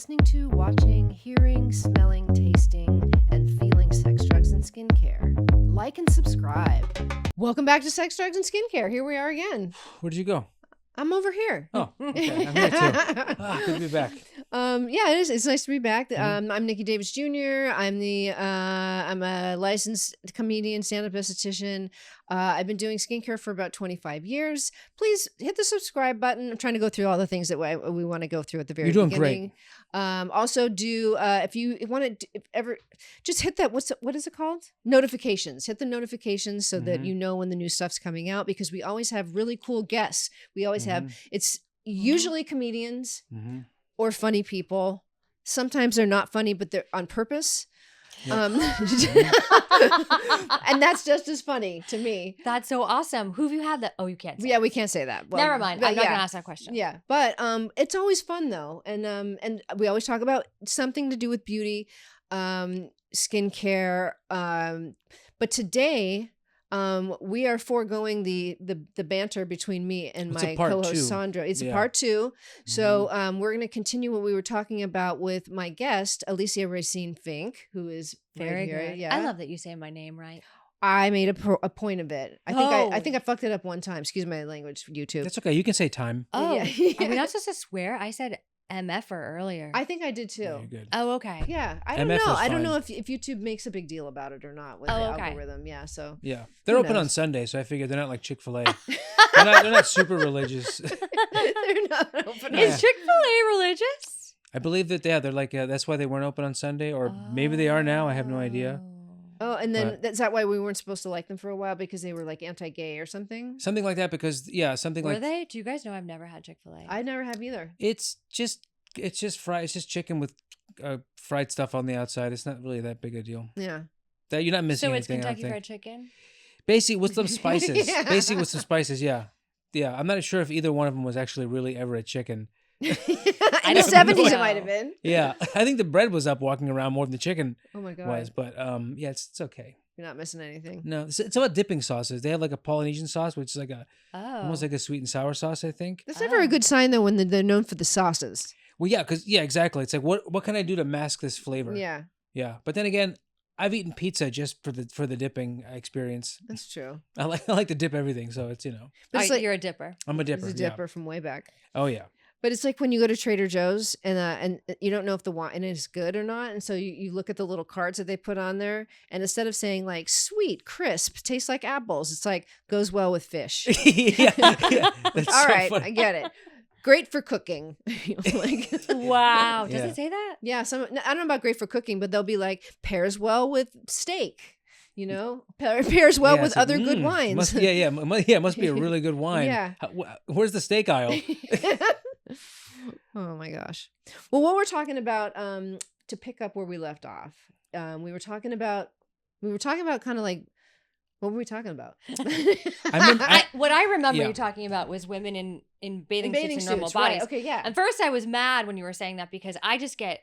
listening to, watching, hearing, smelling, tasting, and feeling sex, drugs, and skincare. Like and subscribe. Welcome back to Sex, Drugs, and Skincare. Here we are again. Where'd you go? I'm over here. Oh, okay. I'm here too. Good to be back. Yeah, it is. It's nice to be back. I'm Nikki Davis Jr. I'm a licensed comedian, stand-up esthetician. I've been doing skincare for about 25 years. Please hit the subscribe button. I'm trying to go through all the things that we want to go through at the very beginning. You're doing great. Also, if you want to ever just hit that. What is it called? Notifications. Hit the notifications so that you know when the new stuff's coming out, because we always have really cool guests. We always have. It's usually comedians or funny people. Sometimes they're not funny, but they're on purpose. Yep. And that's just as funny to me. That's so awesome. Who have you had that? Oh, you can't say. Yeah, we can't say that. Well, never mind. I'm not gonna ask that question. Yeah, but it's always fun though, and we always talk about something to do with beauty, skincare. But today, we are foregoing the banter between me and my co-host Sandra. It's a part two. So we're going to continue what we were talking about with my guest, ALICIA RACINE FINK, who is very right here. good. Yeah. I love that you say my name right. I made a point of it. I think I fucked it up one time. Excuse my language, YouTube. That's okay. You can say time. Oh, yeah. Are we not supposed to swear? I said MFer earlier. I think I did too. Yeah, you're good. Oh, okay. Yeah, I don't know. I don't know if YouTube makes a big deal about it or not with the algorithm. Yeah, so yeah, they're open on Sunday, so I figured they're not like Chick-fil-A. they're not super religious. They're not open. Is Chick-fil-A religious? I believe that they're like that's why they weren't open on Sunday, or maybe they are now. I have no idea. Oh, and then is that why we weren't supposed to like them for a while, because they were like anti-gay or something? Something like that, because Were they? Do you guys know I've never had Chick-fil-A? I never have either. It's just fried. It's just chicken with fried stuff on the outside. It's not really that big a deal. Yeah. That you're not missing anything. So it's Kentucky Fried Chicken? Basically with some spices. Yeah. Yeah. I'm not sure if either one of them was actually really ever a chicken. In the 70s it might have been. Yeah. I think the bread was up walking around more than the chicken was. But yeah, it's okay. You're not missing anything. No, it's about dipping sauces. They have like a Polynesian sauce, which is like almost like a sweet and sour sauce, I think. That's never a good sign though when they're known for the sauces. Well, yeah, exactly. It's like what can I do to mask this flavor? Yeah. Yeah. But then again, I've eaten pizza just for the dipping experience. That's true. I like to dip everything, so it's But it's you're a dipper. I'm a dipper. He's a dipper from way back. Oh yeah. But it's like when you go to Trader Joe's and you don't know if the wine is good or not, and so you look at the little cards that they put on there, and instead of saying like sweet, crisp, tastes like apples, it's like goes well with fish. yeah. That's all right, funny. I get it. Great for cooking. Wow. Does it say that? Yeah. I don't know about great for cooking, but they'll be like pairs well with steak. You know, pairs well with other good wines. It must be a really good wine. Yeah. Where's the steak aisle? Oh my gosh. Well, what we're talking about, to pick up where we left off, we were talking about kind of like, what were we talking about? What I remember you talking about was women in bathing suits and normal bodies. Right. Okay, yeah. And first I was mad when you were saying that, because I just get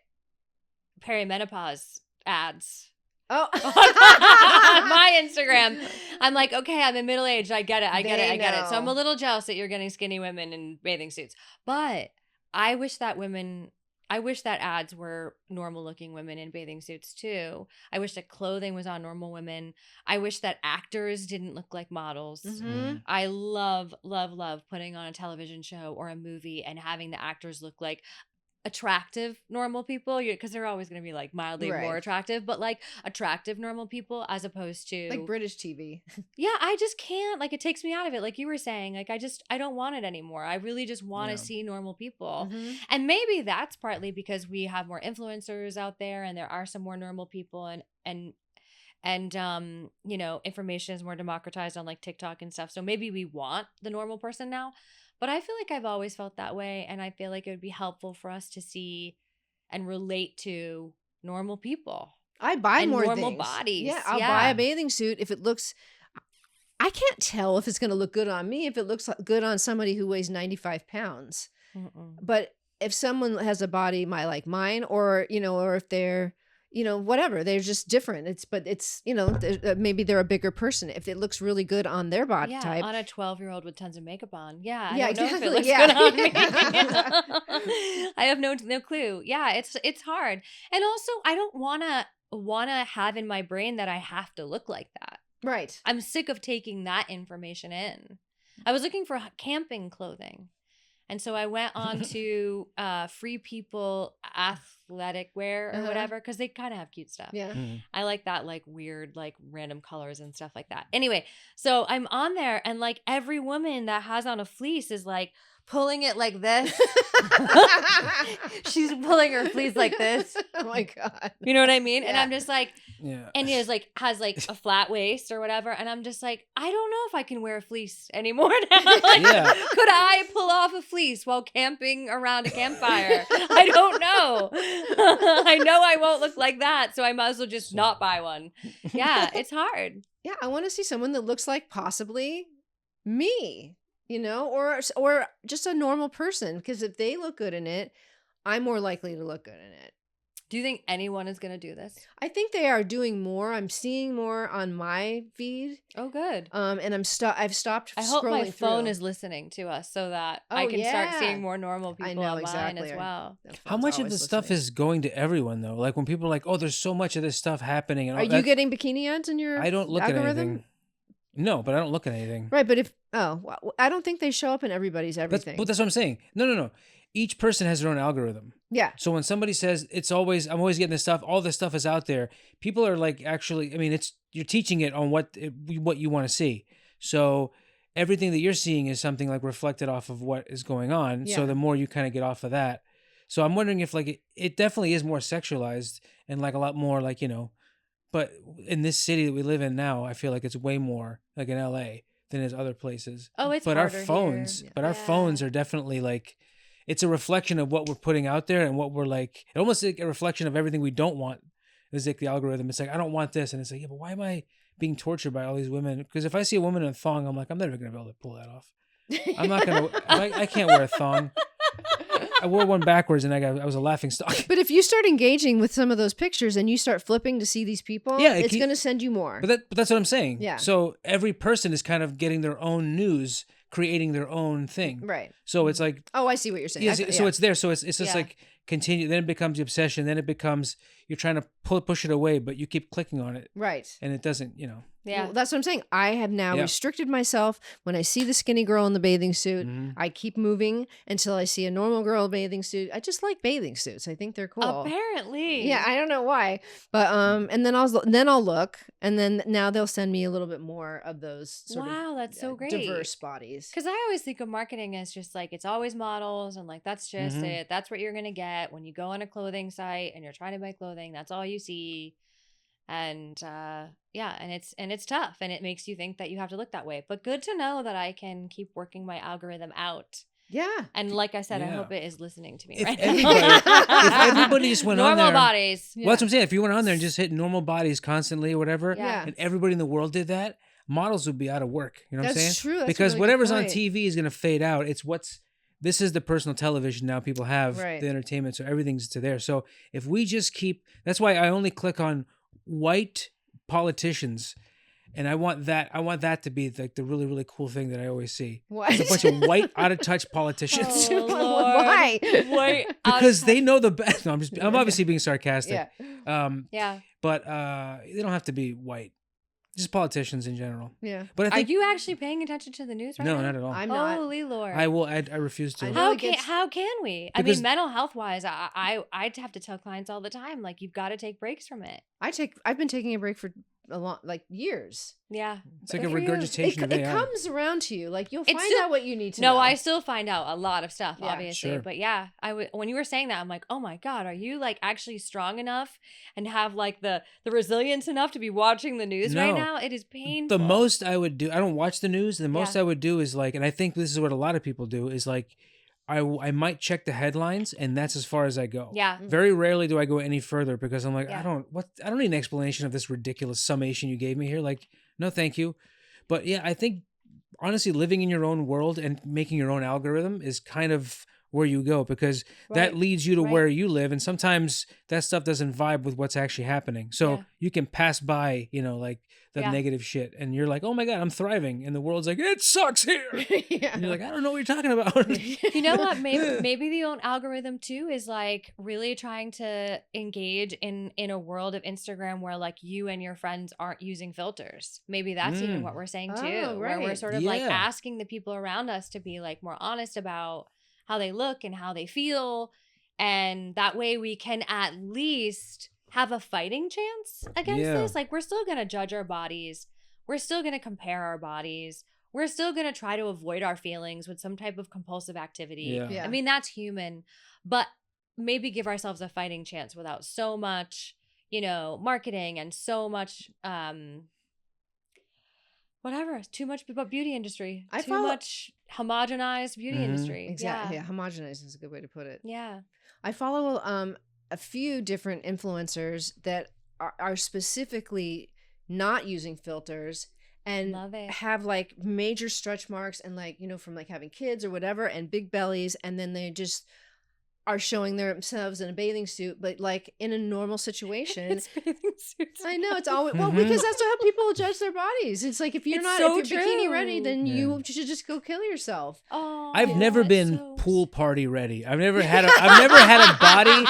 perimenopause ads. Oh, my Instagram. I'm like, okay, I'm in middle age. I get it. So I'm a little jealous that you're getting skinny women in bathing suits. But I wish that ads were normal looking women in bathing suits too. I wish that clothing was on normal women. I wish that actors didn't look like models. Mm-hmm. I love, love, love putting on a television show or a movie and having the actors look like attractive normal people, because they're always going to be like mildly more attractive, but like attractive normal people, as opposed to like British TV. Yeah, I just can't, like, it takes me out of it, like you were saying. Like I don't want it anymore. I really just want to see normal people. And maybe that's partly because we have more influencers out there and there are some more normal people, and you know, information is more democratized on like TikTok and stuff, so maybe we want the normal person now. But I feel like I've always felt that way, and I feel like it would be helpful for us to see and relate to normal people. I buy more normal things. Bodies. Yeah, I'll buy a bathing suit if it looks. I can't tell if it's going to look good on me if it looks good on somebody who weighs 95 pounds. But if someone has a body like mine, or you know, or if they're whatever. They're just different. It's maybe they're a bigger person. If it looks really good on their body type. On a 12-year-old with tons of makeup on. Yeah. Yeah, I don't know if it exactly. looks good on me. I have no clue. Yeah, it's hard. And also I don't wanna have in my brain that I have to look like that. Right. I'm sick of taking that information in. I was looking for camping clothing. And so I went on to Free People athletic wear or whatever, because they kind of have cute stuff. Yeah. I like that, like weird, like random colors and stuff like that. Anyway, so I'm on there, and like every woman that has on a fleece is like pulling it like this. She's pulling her fleece like this. Oh my God. You know what I mean? Yeah. And I'm just like, Yeah. and he has like a flat waist or whatever. And I'm just like, I don't know if I can wear a fleece anymore now. Like, Yeah. could I pull off a fleece while camping around a campfire? I don't know. I know I won't look like that. So I might as well just not buy one. Yeah, it's hard. Yeah. I want to see someone that looks like possibly me, or just a normal person. Because if they look good in it, I'm more likely to look good in it. Do you think anyone is going to do this? I think they are doing more. I'm seeing more on my feed. Oh, good. And I've stopped I hope my scrolling phone through. is listening to us so that Oh, I can start yeah. seeing more normal people I know, on mine exactly. as well. That How phone's much of always this stuff listening. is going to everyone though? Like when people are like, "Oh, there's so much of this stuff happening," and Are all you that, getting bikini ads in your I don't look algorithm? at anything. No, but I don't look at anything. Right, but I don't think they show up in everybody's everything. But that's what I'm saying. No. Each person has their own algorithm. Yeah. So when somebody says I'm always getting this stuff, all this stuff is out there. People are like, actually, I mean, you're teaching it on what you want to see. So everything that you're seeing is something like reflected off of what is going on. Yeah. So the more you kind of get off of that. So I'm wondering if like it definitely is more sexualized and like a lot more like, but in this city that we live in now, I feel like it's way more like in LA than is other places. Oh, it's but our harder phones, here. but our phones are definitely like, it's a reflection of what we're putting out there and what we're like, almost like a reflection of everything we don't want. It's like the algorithm. It's like, I don't want this. And it's like, yeah, but why am I being tortured by all these women? Because if I see a woman in a thong, I'm like, I'm never going to be able to pull that off. I'm not going to, I can't wear a thong. I wore one backwards and I was a laughing stock. But if you start engaging with some of those pictures and you start flipping to see these people, Yeah, it's going to send you more. But that's what I'm saying. Yeah. So every person is kind of getting their own news, creating their own thing. Right. So it's like, Oh, I see what you're saying. yeah, so it's there. So it's just like continue. Then it becomes the obsession. Then it becomes you're trying to push it away, but you keep clicking on it, right. and it doesn't. Yeah. Well, that's what I'm saying. I have now Yeah. restricted myself. When I see the skinny girl in the bathing suit, I keep moving until I see a normal girl in a bathing suit. I just like bathing suits. I think they're cool. Apparently. Yeah, I don't know why, but and then I'll look, and then now they'll send me a little bit more of those sort Wow, of that's so great. diverse bodies. Because I always think of marketing as just like, it's always models and like, that's just it. That's what you're going to get when you go on a clothing site and you're trying to buy clothing. That's all you see. And and it's tough, and it makes you think that you have to look that way. But good to know that I can keep working my algorithm out. Yeah. And like I said, I Yeah. hope it is listening to me If right everybody, now. if everybody just went on Normal there, bodies. well, that's what I'm saying. If you went on there and just hit normal bodies constantly or whatever, Yeah. and everybody in the world did that, models would be out of work. You know what I'm saying? That's true. That's a Because really good whatever's on point. TV is going to fade out. This is the personal television now people have, Right. the entertainment, so everything's to there. So if we just that's why I only click on white politicians, and I want that to be like the really, really cool thing that I always see. What? It's a bunch of white, out of touch politicians. Oh, Lord. Why? Wait, Because they know the best. No, I'm obviously being sarcastic. Yeah. yeah. But they don't have to be white. Just politicians in general. Yeah. But I Are think you actually paying attention to the news right no, now? not at all. I'm not. Holy Lord. I will. I refuse to. I know. How can we? I Because- mean, mental health wise, I'd have to tell clients all the time, like, you've got to take breaks from it. I've been taking a break for a long, like years. Yeah. It's like a Good for you. regurgitation of It AI. comes around to you. Like you'll It's find still- out what you need to No, know. I still find out a lot of stuff, Yeah. obviously. Sure. But yeah, when you were saying that, I'm like, oh my God, are you like actually strong enough and have like the resilience enough to be watching the news right No. now? It is painful. The most I would do, I don't watch the news. The most Yeah. I would do is like, and I think this is what a lot of people do, is like, I might check the headlines, and that's as far as I go. Yeah. Very rarely do I go any further because I'm like, Yeah. I don't need an explanation of this ridiculous summation you gave me here. Like, no, thank you. But yeah, I think honestly, living in your own world and making your own algorithm is kind of where you go, because that Right. leads you to Right. where you live. And sometimes that stuff doesn't vibe with what's actually happening. So Yeah. you can pass by, like the Yeah. negative shit, and you're like, oh my God, I'm thriving. And the world's like, it sucks here. And you're like, I don't know what you're talking about. You know what? Maybe the own algorithm too is like really trying to engage in a world of Instagram where like you and your friends aren't using filters. Maybe that's even what we're saying too, Oh, where we're right. sort of like Yeah. asking the people around us to be like more honest about how they look and how they feel, and that way we can at least have a fighting chance against Yeah. this. Like, we're still gonna judge our bodies, we're still gonna compare our bodies. We're still going to try to avoid our feelings with some type of compulsive activity. Yeah. Yeah. I mean, that's human, but maybe give ourselves a fighting chance without so much, marketing and so much, whatever, too much about beauty industry, too much homogenized beauty industry. Exactly. Yeah. Homogenized is a good way to put it. Yeah. I follow a few different influencers that are specifically not using filters and Love it. have like major stretch marks and like, from like having kids or whatever, and big bellies, and then they just are showing themselves in a bathing suit, but like in a normal situation. It's bathing suits. I know, it's always because that's how people judge their bodies. It's like if you're bikini ready, then you should just go kill yourself. Oh, I've never been pool party ready. I've never had a body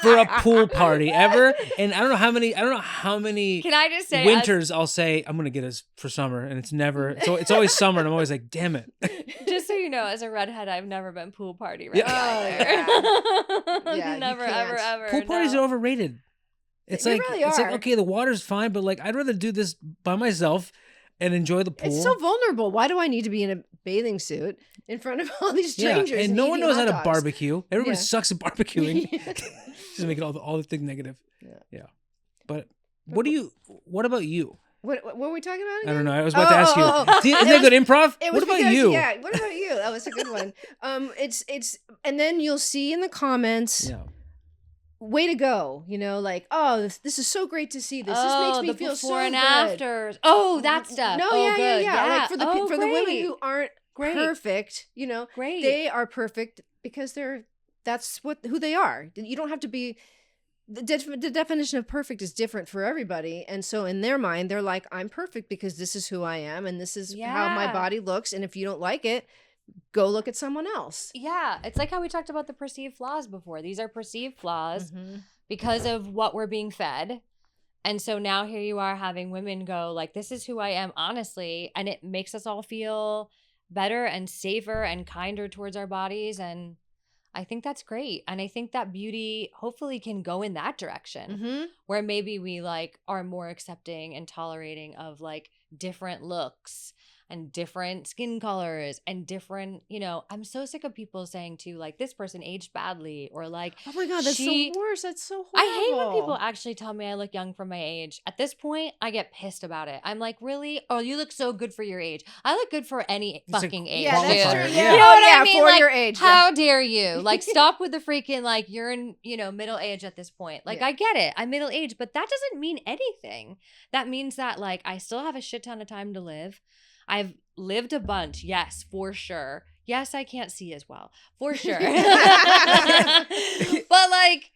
for a pool party ever. And I don't know how many Can I just say, winters I'll say I'm gonna get us for summer, and it's never, so it's always summer, and I'm always like, damn it. just so you know, as a redhead, I've never been pool party ready. Yeah. Yeah, never, you ever, can't. ever. Pool parties are overrated. It's They like really it's like, are. okay, the water's fine, but like I'd rather do this by myself and enjoy the pool. It's so vulnerable. Why do I need to be in a bathing suit in front of all these strangers? And no one eating knows how hot to dogs? barbecue. Everybody Yeah. sucks at barbecuing. Just make it all the thing negative. Yeah. But what about you? What were we talking about again? I don't know. I was about to ask you. See, isn't that good improv? What about you? Yeah, what about you? That was a good one. It's and then you'll see in the comments, Yeah. way to go. Like, oh, this is so great to see. This makes me the feel before so and good. afters. Oh, that stuff. No, oh, yeah, good. yeah. Like for the women great. who aren't Great. perfect, Great. they are perfect because that's who they are. You don't have to be. The definition of perfect is different for everybody, and so in their mind, they're like, I'm perfect because this is who I am, and this is how my body looks. And if you don't like it, go look at someone else. Yeah, it's like how we talked about the perceived flaws before. These are perceived flaws Mm-hmm. because of what we're being fed. And so now here you are having women go like, this is who I am, honestly. And it makes us all feel better and safer and kinder towards our bodies. And I think that's great. And I think that beauty hopefully can go in that direction, Mm-hmm. where maybe we like are more accepting and tolerating of like different looks and different skin colors and different, I'm so sick of people saying too, like, this person aged badly, or like, Oh my God, that's the worst. That's so horrible. I hate when people actually tell me I look young for my age. At this point, I get pissed about it. I'm like, really? Oh, you look so good for your age. I look good for any It's fucking like age. Yeah, that's qualifier. true. Yeah. You know what I mean? For Like, your age. how dare you? Like, stop with the freaking, like, you're in, middle age at this point. Like, Yeah. I get it. I'm middle age, but that doesn't mean anything. That means that, like, I still have a shit ton of time to live. I've lived a bunch. Yes, for sure. Yes, I can't see as well. For sure. But, like,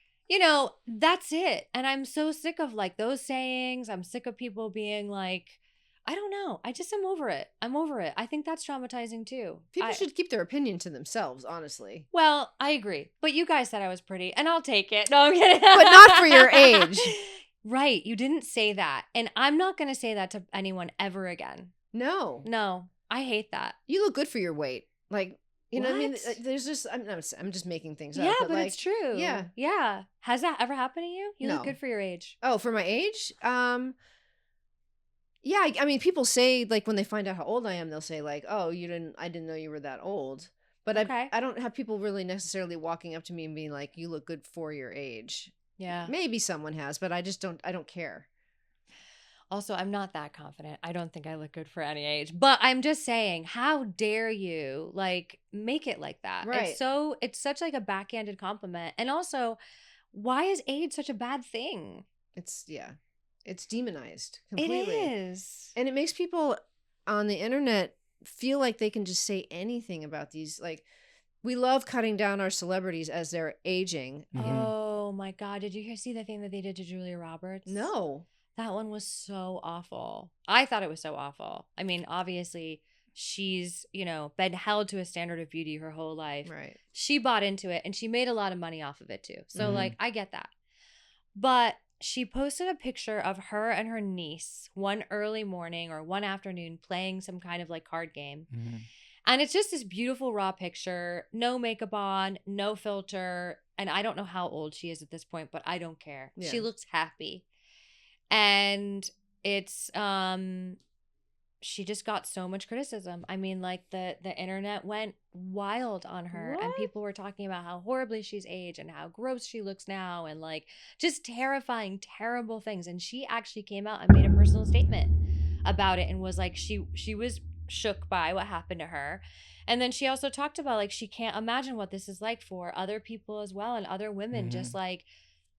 that's it. And I'm so sick of, like, those sayings. I'm sick of people being like, I don't know. I just am over it. I'm over it. I think that's traumatizing too. People should keep their opinion to themselves, honestly. Well, I agree. But you guys said I was pretty, and I'll take it. No, I'm kidding. But not for your age. Right. You didn't say that. And I'm not going to say that to anyone ever again. No. No. I hate that. You look good for your weight. Like, you know what I mean? What? There's just, I'm just making things up. Yeah, but like, it's true. Yeah. Yeah. Has that ever happened to you? You look No. good for your age. Oh, for my age? Yeah, I mean, people say, like, when they find out how old I am, they'll say, like, oh, I didn't know you were that old. But Okay. I don't have people really necessarily walking up to me and being like, you look good for your age. Yeah. Maybe someone has, but I don't care. Also, I'm not that confident. I don't think I look good for any age. But I'm just saying, how dare you, like, make it like that? Right. It's such like a backhanded compliment. And also, why is age such a bad thing? It's demonized completely. It is. And it makes people on the internet feel like they can just say anything about these, like, We love cutting down our celebrities as they're aging. Oh my God. Did you see the thing that they did to Julia Roberts? No. That one was so awful. I thought it was so awful. I mean, obviously, she's, been held to a standard of beauty her whole life. Right. She bought into it and she made a lot of money off of it too. So, like, I get that. But she posted a picture of her and her niece one early morning or one afternoon playing some kind of like card game. And it's just this beautiful raw picture, no makeup on, no filter. And I don't know how old she is at this point, but I don't care. Yeah. She looks happy. And it's she just got so much criticism. I mean, like the internet went wild on her. What? And people were talking about how horribly she's aged and how gross she looks now and like just terrifying, terrible things. And she actually came out and made a personal statement about it and was like she was shook by what happened to her. And then she also talked about like she can't imagine what this is like for other people as well and other women just like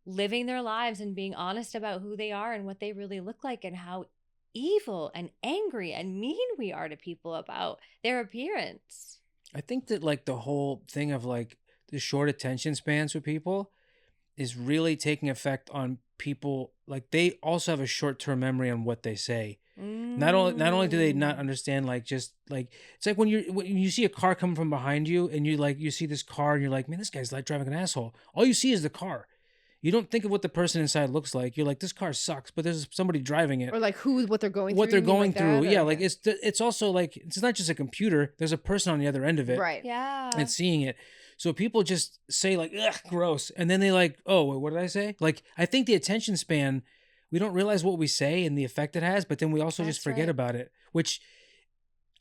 living their lives and being honest about who they are and what they really look like and how evil and angry and mean we are to people about their appearance. I think that like the whole thing of like the short attention spans for people is really taking effect on people. Like they also have a short-term memory on what they say. Not only do they not understand, like just like it's like when you see a car coming from behind you and you see this car and you're like, man, this guy's like driving an asshole. All you see is the car. You don't think of what the person inside looks like. You're like, this car sucks, but there's somebody driving it. Or like what they're going through. What they're going through. Yeah, or, like it's also like it's not just a computer. There's a person on the other end of it. Right. Yeah. And seeing it. So people just say like, ugh, gross. And then they like, oh, what did I say? Like, I think the attention span, we don't realize what we say and the effect it has, but then we also just forget about it. Which,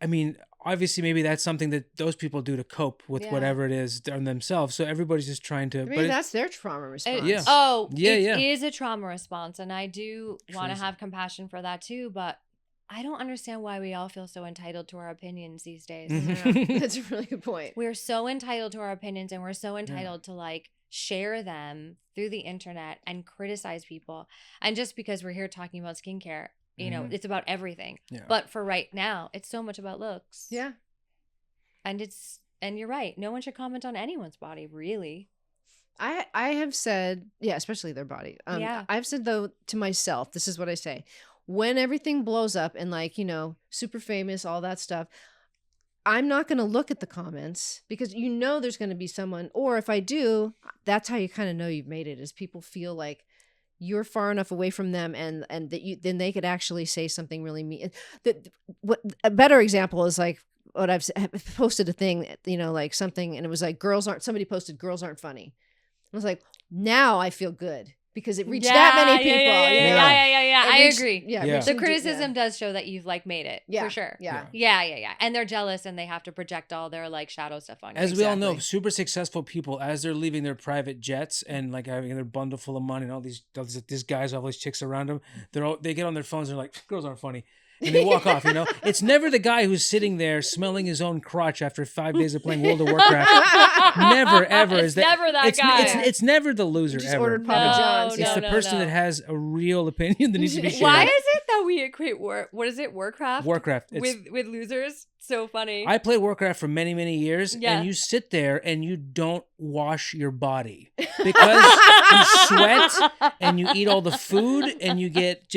I mean, obviously maybe that's something that those people do to cope with whatever it is on themselves. So everybody's just trying to. Maybe that's their trauma response. It is a trauma response. And I do want to have compassion for that too. But I don't understand why we all feel so entitled to our opinions these days. Yeah, that's a really good point. We're so entitled to our opinions and we're so entitled to like share them through the internet and criticize people. And just because we're here talking about skincare, it's about everything. Yeah. But for right now, it's so much about looks. Yeah. And you're right. No one should comment on anyone's body, really. I have said, especially their body. I've said though to myself, this is what I say. When everything blows up and like, super famous, all that stuff, I'm not going to look at the comments because there's going to be someone, or if I do, that's how you kind of know you've made it, is people feel like you're far enough away from them and that then they could actually say something really mean. What a better example is like what I've posted a thing, like something, and it was like somebody posted girls aren't funny. I was like, now I feel good. Because it reached that many people. Yeah. I agree. Yeah. The criticism does show that you've like made it. For sure. Yeah. And they're jealous and they have to project all their like shadow stuff on you. As we all know, super successful people, as they're leaving their private jets and like having their bundle full of money and all these guys, all these chicks around them, they get on their phones and they're like, girls aren't funny. And they walk off, It's never the guy who's sitting there smelling his own crotch after 5 days of playing World of Warcraft. Never, ever is that. Never that guy. It's never the loser just ever. Ordered Papa John's. It's the person that has a real opinion that needs to be shared. Why is it that we equate what is it, Warcraft? Warcraft. With losers? So funny. I played Warcraft for many, many years, and you sit there and you don't wash your body because you sweat and you eat all the food and you get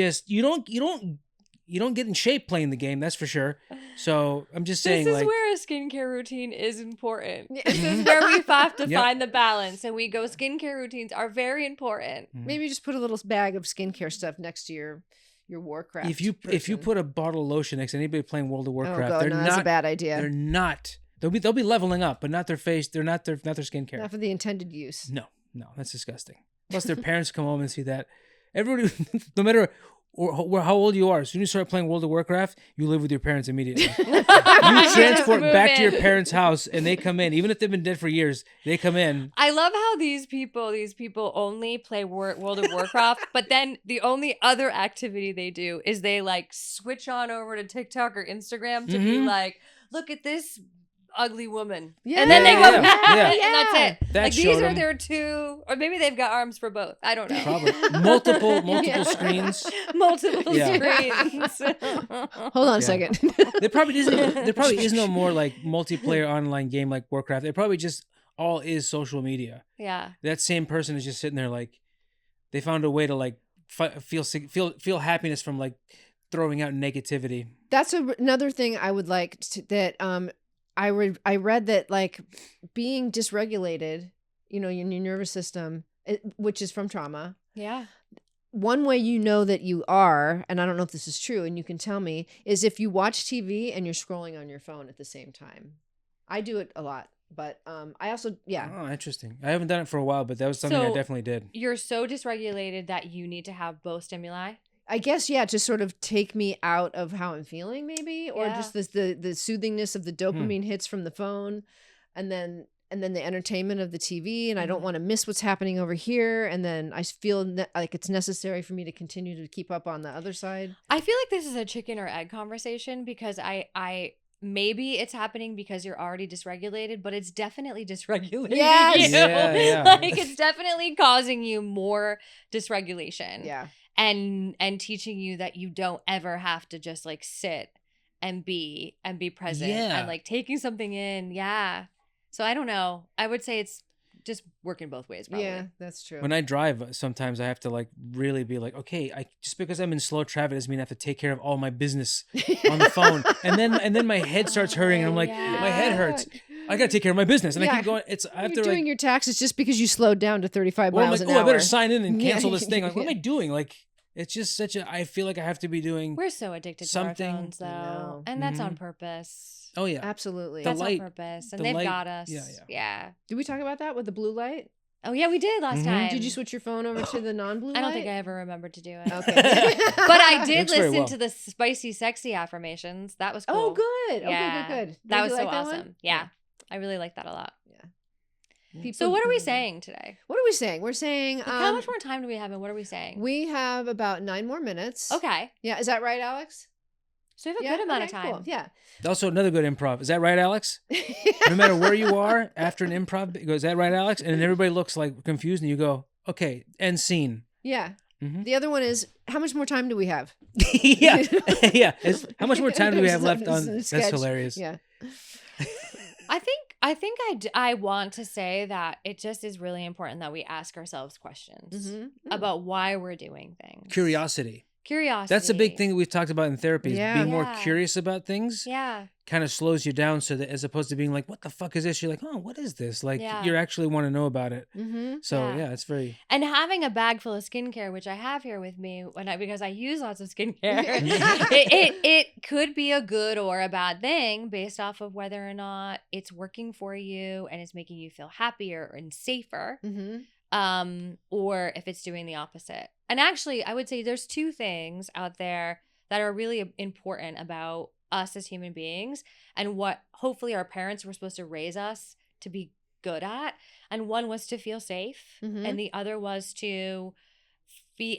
you don't get in shape playing the game, that's for sure. So I'm just saying, this is where a skincare routine is important. This is where we have to find the balance, and we go. Skincare routines are very important. Maybe just put a little bag of skincare stuff next to your Warcraft. If you put a bottle of lotion next to anybody playing World of Warcraft, that's a bad idea. They're not. They'll be leveling up, but not their face. They're not their skincare. Not for the intended use. No, that's disgusting. Plus, their parents come home and see that. Everybody, no matter how old you are, as soon as you start playing World of Warcraft, you live with your parents immediately. You transport back to your parents' house, and they come in, even if they've been dead for years. They come in. I love how these people only play World of Warcraft, but then the only other activity they do is they like switch on over to TikTok or Instagram to be like, look at this ugly woman. Yeah. And then they go, Yeah. and that's it. That Like these showed are 'em. their two, or maybe they've got arms for both. I don't know. Probably multiple Yeah. screens. Multiple Yeah. screens. Hold on a Yeah. second. There probably is no more like multiplayer online game like Warcraft. It probably just all is social media. Yeah. That same person is just sitting there like they found a way to like feel happiness from like throwing out negativity. That's another thing I would like that I read that like being dysregulated, in your nervous system, which is from trauma. Yeah. One way you know that you are, and I don't know if this is true, and you can tell me, is if you watch TV and you're scrolling on your phone at the same time. I do it a lot, but I also, Oh, interesting. I haven't done it for a while, but that was something I So- definitely did. You're so dysregulated that you need to have both stimuli. I guess, to sort of take me out of how I'm feeling, maybe, or Yeah. just the soothingness of the dopamine hits from the phone, and then the entertainment of the TV, and I don't want to miss what's happening over here, and then I feel like it's necessary for me to continue to keep up on the other side. I feel like this is a chicken or egg conversation because I maybe it's happening because you're already dysregulated, but it's definitely dysregulating Yes! you. Yeah. Like it's definitely causing you more dysregulation. Yeah. And teaching you that you don't ever have to just like sit and be present Yeah. and like taking something in. Yeah. So I don't know. I would say it's just working both ways probably. Yeah, that's true. When I drive, sometimes I have to like really be like, okay, just because I'm in slow traffic doesn't mean I have to take care of all my business on the phone. And then my head starts hurting, and I'm like, my head hurts. I gotta take care of my business, and I keep going. I have You're to doing like, your taxes just because you slowed down to 35 or I'm miles like, an oh, hour. I better sign in and Yeah. cancel this thing. Like, what am I doing? Like, it's just I feel like I have to be doing. We're so addicted to Something- our phones I know. though. And that's on purpose. Oh yeah, Absolutely. The That's light- on purpose. And the they've light- got us. yeah. Yeah. Did we talk about that with the blue light? Oh yeah, we did last time. Did you switch your phone over to the non-blue light? I don't think I ever remembered to do it. Okay. But I did Works very listen well. to the spicy, sexy affirmations. That was cool. Oh, good. Yeah. Okay, good. That Did was you so like that awesome. one? Yeah. I really like that a lot. People- So what are we saying today? What are we saying? We're saying Like, how much more time do we have and what are we saying? we have about 9 more minutes. Okay. Yeah, is that right, Alex? So we have a Yeah, good amount of okay, time. Cool. Yeah. Also, another good improv. Is that right, Alex? No matter where you are after an improv, you go, is that right, Alex? And then everybody looks like confused, and you go, okay, end scene. Yeah. Mhm. The other one is how much more time do we have? yeah, yeah. How much more time do we have left on? Sketch. That's hilarious. Yeah. I think I want to say that it just is really important that we ask ourselves questions Mhm. about why we're doing things. Curiosity. Curiosity. That's a big thing that we've talked about in therapy. Is Yeah. being more Yeah. curious about things Yeah. kind of slows you down, so that as opposed to being like, "What the fuck is this?" You're like, "Oh, what is this?" Like Yeah. you actually want to know about it. Mm-hmm. So Yeah. yeah, it's very. And having a bag full of skincare, which I have here with me because I use lots of skincare, it could be a good or a bad thing based off of whether or not it's working for you and it's making you feel happier and safer, Mm-hmm. or if it's doing the opposite. And actually, I would say there's two things out there that are really important about us as human beings and what hopefully our parents were supposed to raise us to be good at. And one was to feel safe, Mhm. and the other was to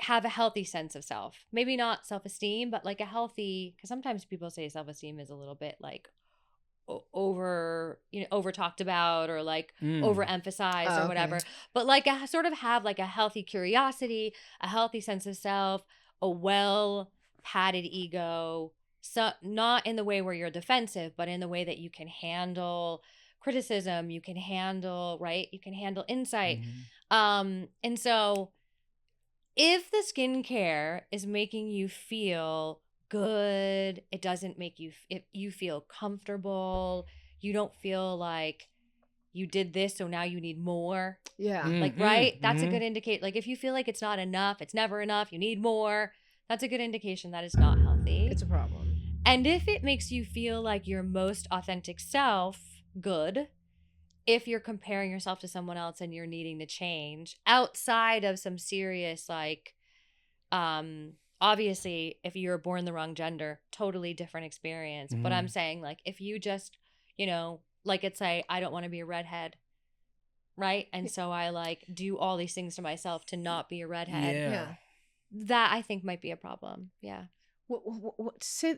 have a healthy sense of self. Maybe not self-esteem, but like a healthy, because sometimes people say self-esteem is a little bit like over talked about or like overemphasized Oh, or okay. whatever, but like sort of have like a healthy curiosity, a healthy sense of self, a well padded ego, so not in the way where you're defensive, but in the way that you can handle criticism, you can handle insight. And so if the skincare is making you feel good, it doesn't make you if you feel comfortable, you don't feel like you did this so now you need more, Yeah. like right, that's a good indicate. Like if you feel like it's not enough, it's never enough, you need more, that's a good indication that it's not healthy. It's a problem. And if it makes you feel like your most authentic self, good. If you're comparing yourself to someone else and you're needing to change outside of some serious like obviously if you were born the wrong gender, totally different experience. But I'm saying like if you just, like it's say I don't want to be a redhead, right? And so I like do all these things to myself to not be a redhead. Yeah. Yeah. That I think might be a problem. Yeah. What say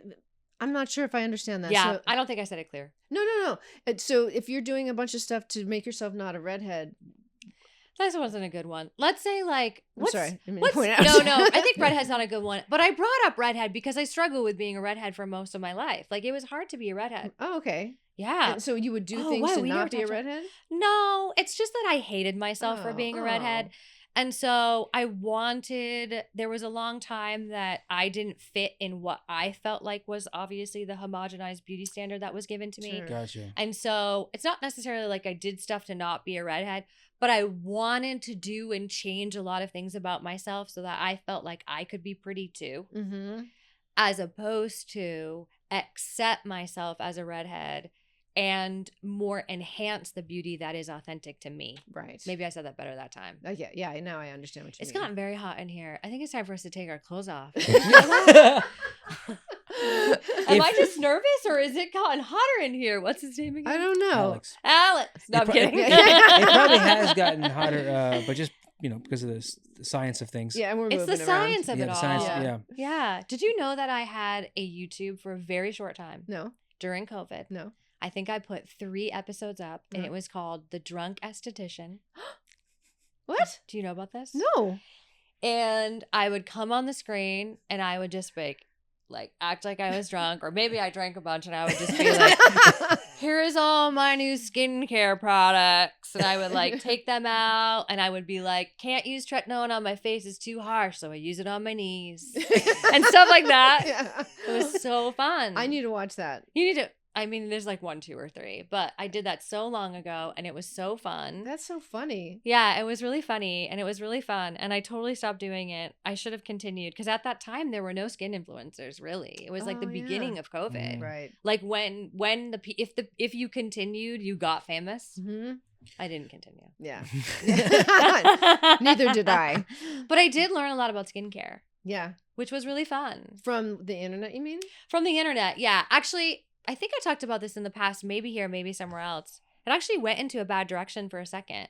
I'm not sure if I understand that. Yeah, So, I don't think I said it clear. no. So if you're doing a bunch of stuff to make yourself not a redhead, This wasn't a good one. Let's say like, I'm what's, sorry. I didn't mean to what's, point out. no, I think redhead's not a good one. But I brought up redhead because I struggled with being a redhead for most of my life. Like it was hard to be a redhead. Oh, okay. Yeah. And so you would do Oh, things wow, to we not never be a talked about- redhead? No, it's just that I hated myself for being a redhead. And so there was a long time that I didn't fit in what I felt like was obviously the homogenized beauty standard that was given to me. Sure. Gotcha. And so it's not necessarily like I did stuff to not be a redhead, but I wanted to do and change a lot of things about myself so that I felt like I could be pretty too, Mm-hmm. as opposed to accept myself as a redhead and more enhance the beauty that is authentic to me. Right. Maybe I said that better that time. Yeah. Now I understand what you It's mean. gotten very hot in here. I think it's time for us to take our clothes off. Am I just nervous or is it gotten hotter in here? What's his name again? I don't know. Alex. No, I'm kidding. It probably has gotten hotter, but just because of the science of things. Yeah, and we're It's the moving science around. of Yeah, it the all. science. Yeah. Yeah. Yeah. Did you know that I had a YouTube for a very short time No. during COVID? No. I think I put 3 episodes up and No. it was called The Drunk Esthetician. What? Do you know about this? No. And I would come on the screen and I would just like act like I was drunk, or maybe I drank a bunch and I would just be like, here's all my new skincare products. And I would like take them out and I would be like, can't use tretinoin on my face, it's too harsh. So I use it on my knees and stuff like that. Yeah. It was so fun. I need to watch that. You need to, I mean, there's like 1, 2, or 3, but I did that so long ago and it was so fun. That's so funny. Yeah, it was really funny and it was really fun. And I totally stopped doing it. I should have continued because at that time there were no skin influencers really. It was like the Oh, yeah. beginning of COVID. Right. Like when if you continued, you got famous. Mm-hmm. I didn't continue. Yeah. Neither did I. But I did learn a lot about skincare, Yeah. which was really fun. From the internet, you mean? From the internet. Yeah. Actually, I think I talked about this in the past, maybe here, maybe somewhere else. It actually went into a bad direction for a second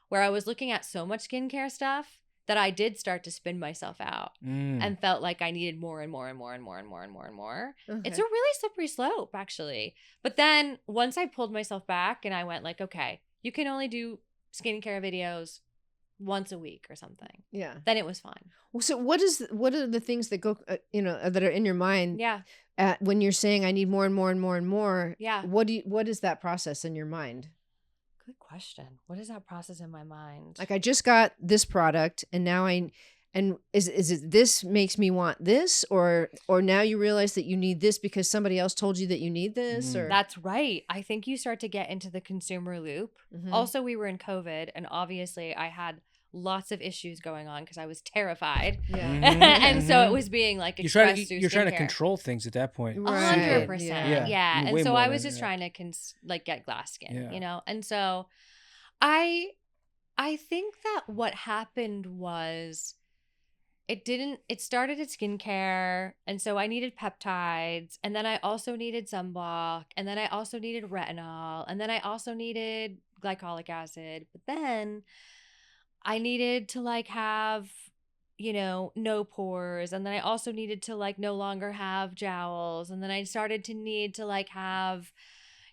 where I was looking at so much skincare stuff that I did start to spin myself out and felt like I needed more and more and more and more and more and more and more. Okay. It's a really slippery slope, actually. But then once I pulled myself back and I went like, okay, you can only do skincare videos once a week or something. Yeah. Then it was fine. Well, so what are the things that go, that are in your mind Yeah. When you're saying I need more and more and more and more? Yeah. What is that process in your mind? Good question. What is that process in my mind? Like I just got this product and now is it this makes me want this or now you realize that you need this because somebody else told you that you need this or That's right. I think you start to get into the consumer loop. Mhm. Also, we were in COVID and obviously I had lots of issues going on because I was terrified. Yeah. And so it was being like You're expressed through trying to skincare. control things at that point. Right. 100%. Yeah. Yeah. You're And way so more I than- was just yeah. trying to get glass skin, Yeah. And so I think that what happened was it started at skincare. And so I needed peptides and then I also needed sunblock and then I also needed retinol and then I also needed glycolic acid. But then I needed to like have, no pores. And then I also needed to like no longer have jowls. And then I started to need to like have,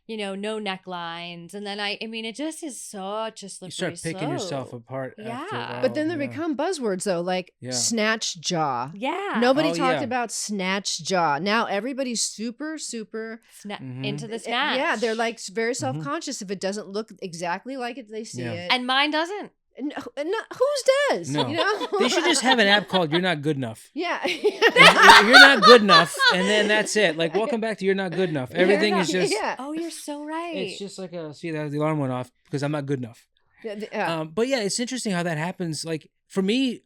no necklines. And then it just is such a slippery You start picking slope. yourself apart. After a Yeah. while. But then there Yeah. become buzzwords though, like Yeah. snatch jaw. Yeah. Nobody Oh, talked yeah. about snatch jaw. Now everybody's super Mhm. Into the snatch. Yeah, they're like very self-conscious if it doesn't look exactly like it they see Yeah. it. And mine doesn't. And whose does? No. You know? They should just have an app called "You're Not Good Enough." Yeah. You're not good enough, and then that's it. Like, welcome back to "You're Not Good Enough." Everything is just. Yeah. Oh, you're so right. It's just like the alarm went off because I'm not good enough. Yeah. But yeah, it's interesting how that happens. Like for me,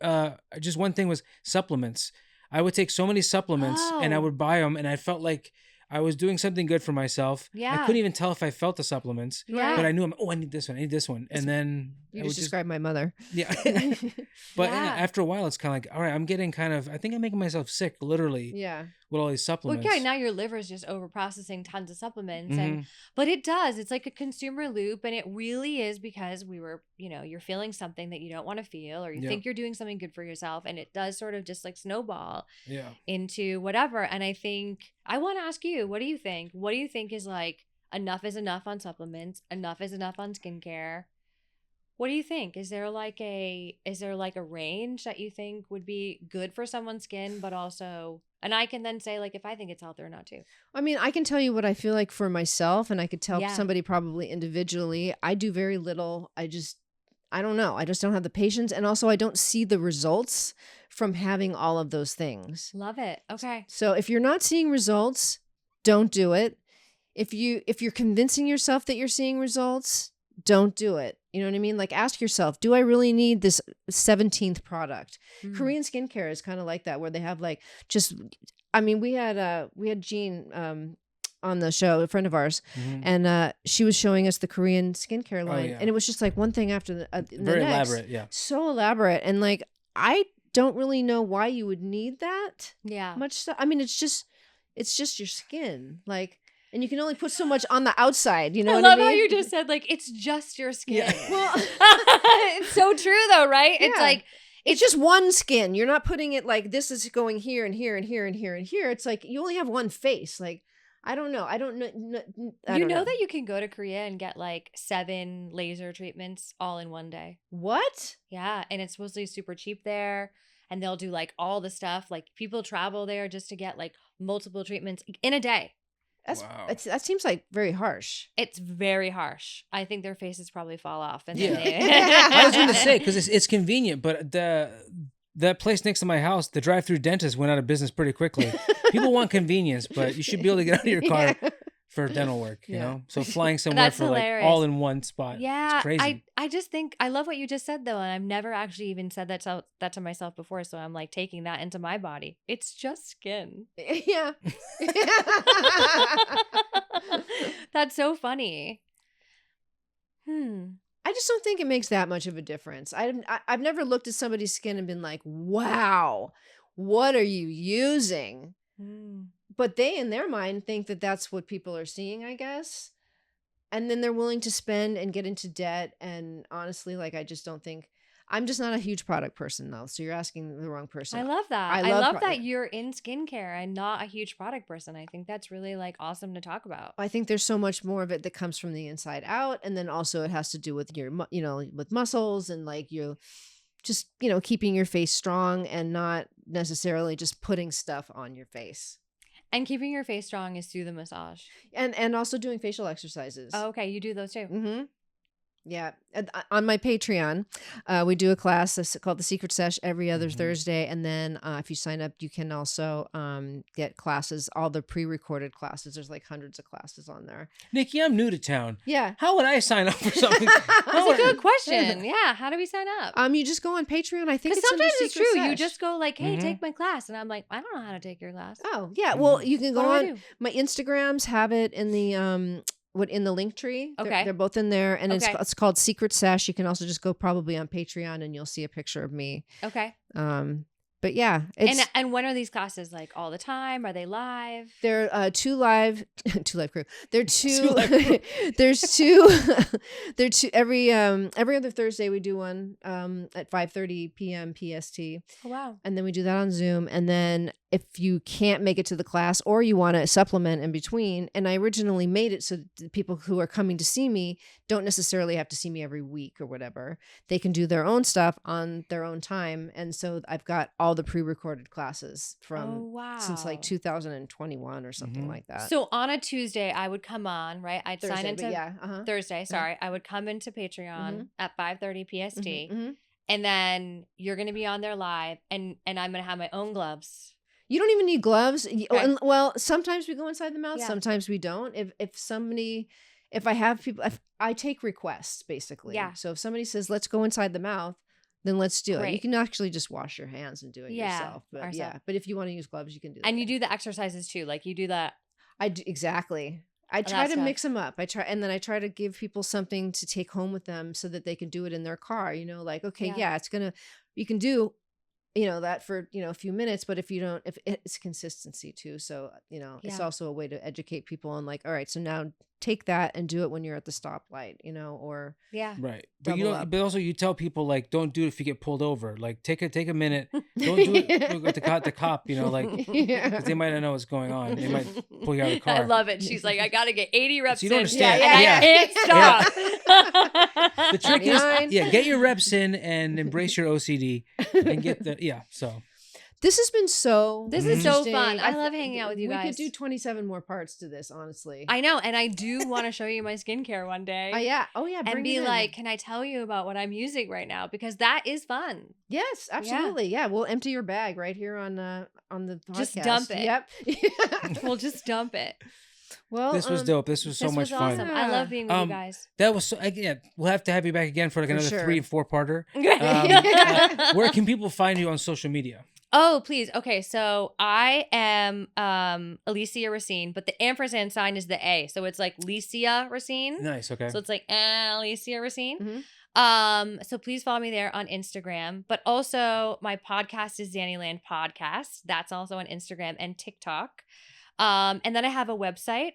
just one thing was supplements. I would take so many supplements and I Oh. would buy them, and I felt like I was doing something good for myself. Yeah. I couldn't even tell if I felt the supplements, Yeah. but I knew I need this one, and then You just described my mother. Yeah. But Yeah. after a while, it's kind of like, all right, I'm getting kind of, I think I'm making myself sick, literally. Yeah. With all these supplements. Well, yeah, now your liver is just over processing tons of supplements. Mm-hmm. But it does. It's like a consumer loop. And it really is because you're feeling something that you don't want to feel, or you think you're doing something good for yourself. And it does sort of just like snowball into whatever. And I think I want to ask you, what do you think? What do you think is like enough is enough on supplements? Enough is enough on skincare? What do you think? Is there like a range that you think would be good for someone's skin, but also, and I can then say like if I think it's healthy or not too. I mean, I can tell you what I feel like for myself, and I could tell somebody probably individually. I do very little. I don't know. I just don't have the patience, and also I don't see the results from having all of those things. Love it. Okay. So if you're not seeing results, don't do it. If you're convincing yourself that you're seeing results, don't do it. You know what I mean? Like, ask yourself, do I really need this 17th product? Korean skincare is kind of like that, where they have like just, I mean, we had Jean on the show, a friend of ours, and she was showing us the Korean skincare line, and it was just like one thing after the very next. elaborate, yeah, so elaborate, and like I don't really know why you would need that, much stuff. I mean, it's just your skin, like. And you can only put so much on the outside, you know what I mean? I love how you just said, like, it's just your skin. Yeah. Well, it's so true, though, right? Yeah. It's like... It's just one skin. You're not putting it like, this is going here and here and here and here and here. It's like, you only have one face. Like, I don't know. I don't know. You know that you can go to Korea and get, like, 7 laser treatments all in one day. What? Yeah, and it's supposedly super cheap there. And they'll do, like, all the stuff. Like, people travel there just to get, like, multiple treatments in a day. That seems like very harsh. It's very harsh. I think their faces probably fall off. And I was going to say, because it's convenient, but that place next to my house, the drive-through dentist went out of business pretty quickly. People want convenience, but you should be able to get out of your car for dental work, you know? So flying somewhere That's for hilarious. like all in one spot. Yeah. It's crazy. I just think, I love what you just said though. And I've never actually even said that to myself before. So I'm like taking that into my body. It's just skin. Yeah. That's so funny. I just don't think it makes that much of a difference. I've never looked at somebody's skin and been like, wow, what are you using? But they, in their mind, think that that's what people are seeing, I guess. And then they're willing to spend and get into debt. And honestly, like, I just don't think, I'm just not a huge product person, though. So you're asking the wrong person. I love that. I love that you're in skincare and not a huge product person. I think that's really like awesome to talk about. I think there's so much more of it that comes from the inside out. And then also it has to do with your, with muscles and like you just, keeping your face strong and not necessarily just putting stuff on your face. And keeping your face strong is through the massage. And also doing facial exercises. Oh, okay. You do those too. Mm-hmm. Yeah. On my Patreon, we do a class called The Secret Sesh every other Thursday. And then if you sign up, you can also get classes, all the pre-recorded classes. There's like hundreds of classes on there. Nikki, I'm new to town. Yeah. How would I sign up for something? That's a good question. Yeah. How do we sign up? You just go on Patreon. I think because sometimes it's true. Sesh. You just go like, hey, take my class. And I'm like, I don't know how to take your class. Oh, yeah. Well, you can go on. My Instagrams have it in the... in the link tree. Okay. They're both in there. And it's called Secret Sesh. You can also just go probably on Patreon and you'll see a picture of me. Okay. But yeah. And when are these classes? Like all the time? Are they live? They're two live crew. They're two there's two they're two every other Thursday we do one at 5:30 p.m. PST. Oh wow. And then we do that on Zoom. And then if you can't make it to the class or you want to supplement in between, and I originally made it so the people who are coming to see me don't necessarily have to see me every week or whatever. They can do their own stuff on their own time. And so I've got all the pre-recorded classes from since like 2021 or something like that. So on a Tuesday, I would come on, right? I'd Thursday, sign into Thursday. Sorry, I would come into Patreon at 5:30 PST, and then you're going to be on there live, and I'm going to have my own gloves. You don't even need gloves. Okay. Well, sometimes we go inside the mouth. Yeah. Sometimes we don't. If I have people, I take requests basically. Yeah. So if somebody says, let's go inside the mouth, then let's do it. You can actually just wash your hands and do it yourself. But but if you want to use gloves, you can do that. And you do the exercises too. Like you do that. I do, exactly. I try to tough. mix them up. I try to give people something to take home with them so that they can do it in their car. You know, like, okay, yeah, you can do, you know, that for, you know, a few minutes, but if it's consistency too. So, you know, it's also a way to educate people on like, all right, so now take that and do it when you're at the stoplight, you know, or right. But you don't. But also you tell people like, don't do it if you get pulled over. Like take a minute. Don't do it with the cop. You know, like because they might not know what's going on. They might pull you out of the car. I love it. She's like, I gotta get 80 reps. So you don't in. understand. I can't stop. The trick is, get your reps in and embrace your OCD and get the So. This has been so. This is so fun. I love hanging out with you guys. We could do 27 more parts to this, honestly. I know, and I do want to show you my skincare one day. Yeah. Oh yeah. And be like, can I tell you about what I'm using right now? Because that is fun. Yes, absolutely. Yeah, we'll empty your bag right here on the podcast. Just dump it. Yep. We'll just dump it. Well, this was dope. This was so much fun. Awesome. I love being with you guys. That was so. We'll have to have you back again for like another 3 and 4 parter. Where can people find you on social media? Oh, please. Okay, so I am Alicia Racine, but the ampersand sign is the A. So it's like Licia Racine. Nice, okay. So it's like Alicia Racine. Mm-hmm. So please follow me there on Instagram. But also my podcast is Zannyland Podcast. That's also on Instagram and TikTok. And then I have a website.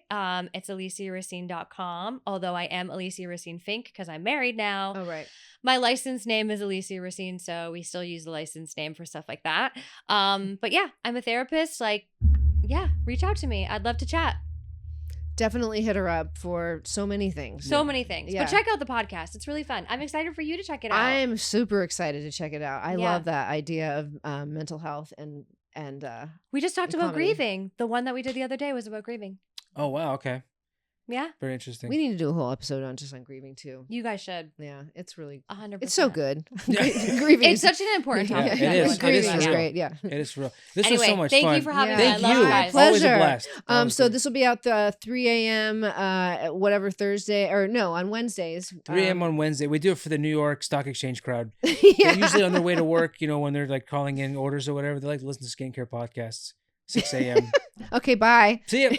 It's aliciaracine.com. Although I am Alicia Racine Fink because I'm married now. Oh, right. My license name is Alicia Racine, so we still use the license name for stuff like that. But yeah, I'm a therapist. Like, yeah, reach out to me. I'd love to chat. Definitely hit her up for so many things. So many things. Yeah. But check out the podcast. It's really fun. I'm excited for you to check it out. I'm super excited to check it out. I love that idea of mental health and we just talked about grieving. The one that we did the other day was about grieving. Oh wow, okay. Yeah. Very interesting. We need to do a whole episode on grieving too. You guys should. Yeah, it's really 100%. It's so good. Grieving. It's such an important topic. Yeah, it is. Grieving is great. Yeah. It is real. This was so much thank fun. you for having me. Thank I love you. you guys. Always a blast. So this will be out the 3 a.m. Whatever Thursday on Wednesdays. 3 a.m. on Wednesday. We do it for the New York Stock Exchange crowd. Yeah. They're usually on their way to work, you know, when they're like calling in orders or whatever. They like to listen to skincare podcasts. 6 a.m. Okay, bye. See ya.